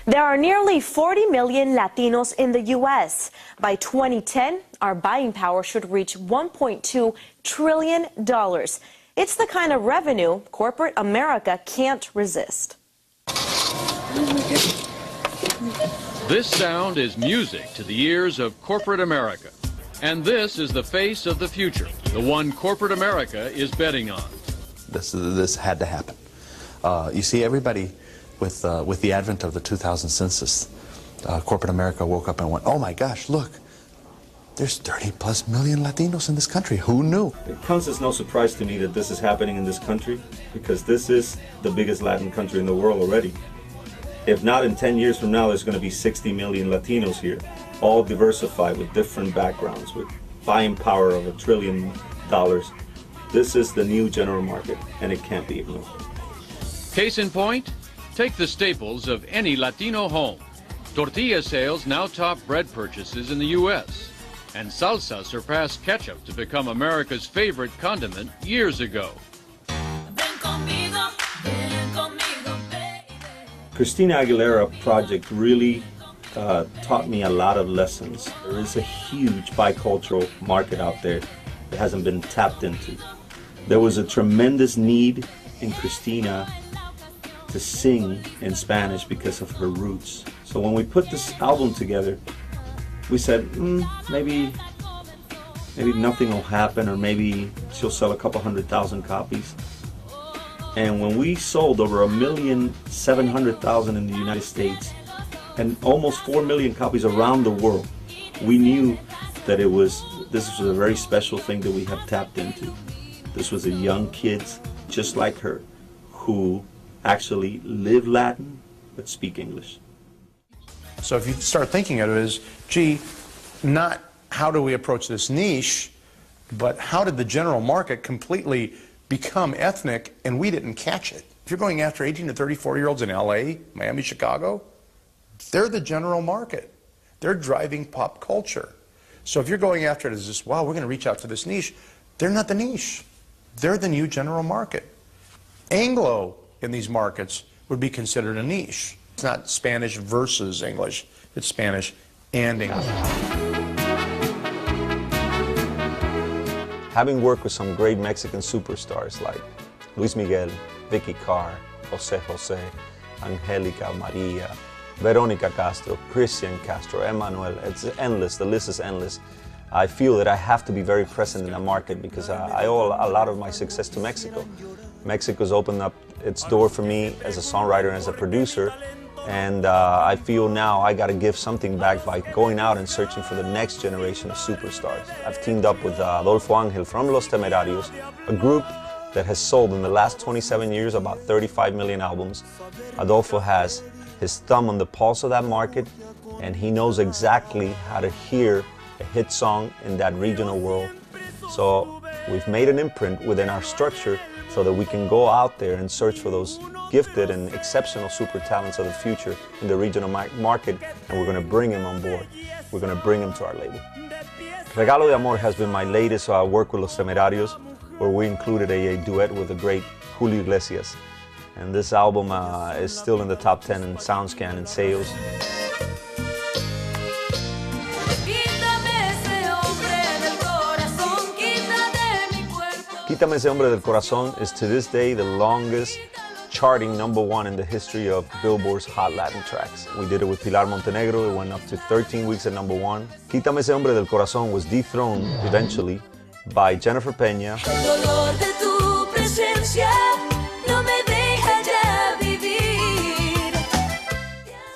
There are nearly 40 million Latinos in the U.S. By 2010, our buying power should reach $1.2 trillion. It's the kind of revenue corporate America can't resist. This sound is music to the ears of corporate America. And this is the face of the future, the one corporate America is betting on. This had to happen. You see, everybody, with the advent of the 2000 census, corporate America woke up and went, oh my gosh, look, there's 30+ million Latinos in this country. Who knew? It comes as no surprise to me that this is happening in this country, because this is the biggest Latin country in the world already. If not, in 10 years from now, there's going to be 60 million Latinos here, all diversified with different backgrounds, with buying power of $1 trillion. This is the new general market, and it can't be ignored. Case in point, take the staples of any Latino home. Tortilla sales now top bread purchases in the U.S., and salsa surpassed ketchup to become America's favorite condiment years ago. Christina Aguilera project really taught me a lot of lessons. There is a huge bicultural market out there that hasn't been tapped into. There was a tremendous need in Christina to sing in Spanish because of her roots. So when we put this album together, we said, maybe nothing will happen, or maybe she'll sell a couple 100,000 copies. And when we sold over 1,700,000 in the United States and almost 4 million copies around the world, we knew that this was a very special thing that we have tapped into. This was a young kids just like her who actually live Latin but speak English. So if you start thinking of it as, gee, not how do we approach this niche, but how did the general market completely become ethnic and we didn't catch it? If you're going after 18 to 34-year-olds in LA, Miami, Chicago, they're the general market. They're driving pop culture. So if you're going after it as this, wow, we're going to reach out to this niche, they're not the niche. They're the new general market. Anglo in these markets would be considered a niche. It's not Spanish versus English, it's Spanish and English. Having worked with some great Mexican superstars like Luis Miguel, Vicky Carr, Jose Jose, Angelica Maria, Veronica Castro, Christian Castro, Emmanuel, it's endless, the list is endless. I feel that I have to be very present in the market because I owe a lot of my success to Mexico. Mexico's opened up its door for me as a songwriter and as a producer, and I feel now I got to give something back by going out and searching for the next generation of superstars. I've teamed up with Adolfo Angel from Los Temerarios, a group that has sold in the last 27 years about 35 million albums. Adolfo has his thumb on the pulse of that market, and he knows exactly how to hear a hit song in that regional world. So we've made an imprint within our structure so that we can go out there and search for those gifted and exceptional super talents of the future in the regional market, and we're going to bring them on board. We're going to bring them to our label. Regalo de Amor has been my latest work with Los Temerarios, where we included a duet with the great Julio Iglesias. And this album is still in the top 10 in SoundScan and sales. Quítame ese hombre del corazón is to this day the longest charting #1 in the history of Billboard's Hot Latin Tracks. We did it with Pilar Montenegro. It went up to 13 weeks at #1. Quítame ese hombre del corazón was dethroned eventually by Jennifer Peña,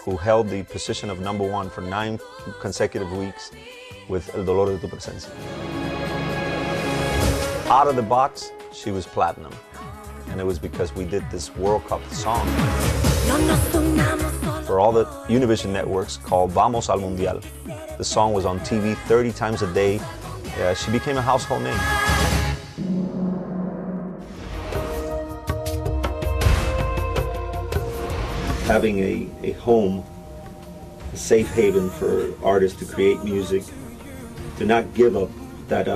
who held the position of #1 for 9 consecutive weeks with El Dolor de Tu Presencia. Out of the box, she was platinum, and it was because we did this World Cup song for all the Univision networks called Vamos al Mundial. The song was on TV 30 times a day. She became a household name. Having a home a safe haven for artists to create music, to not give up that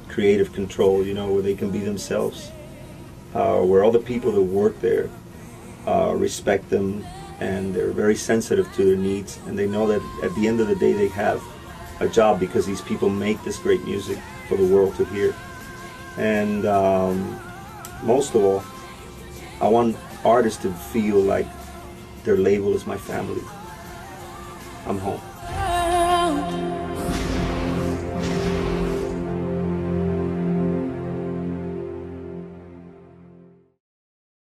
creative control, you know, where they can be themselves, where all the people that work there respect them, and they're very sensitive to their needs, and they know that at the end of the day they have a job because these people make this great music for the world to hear. And most of all, I want artists to feel like their label is my family. I'm home.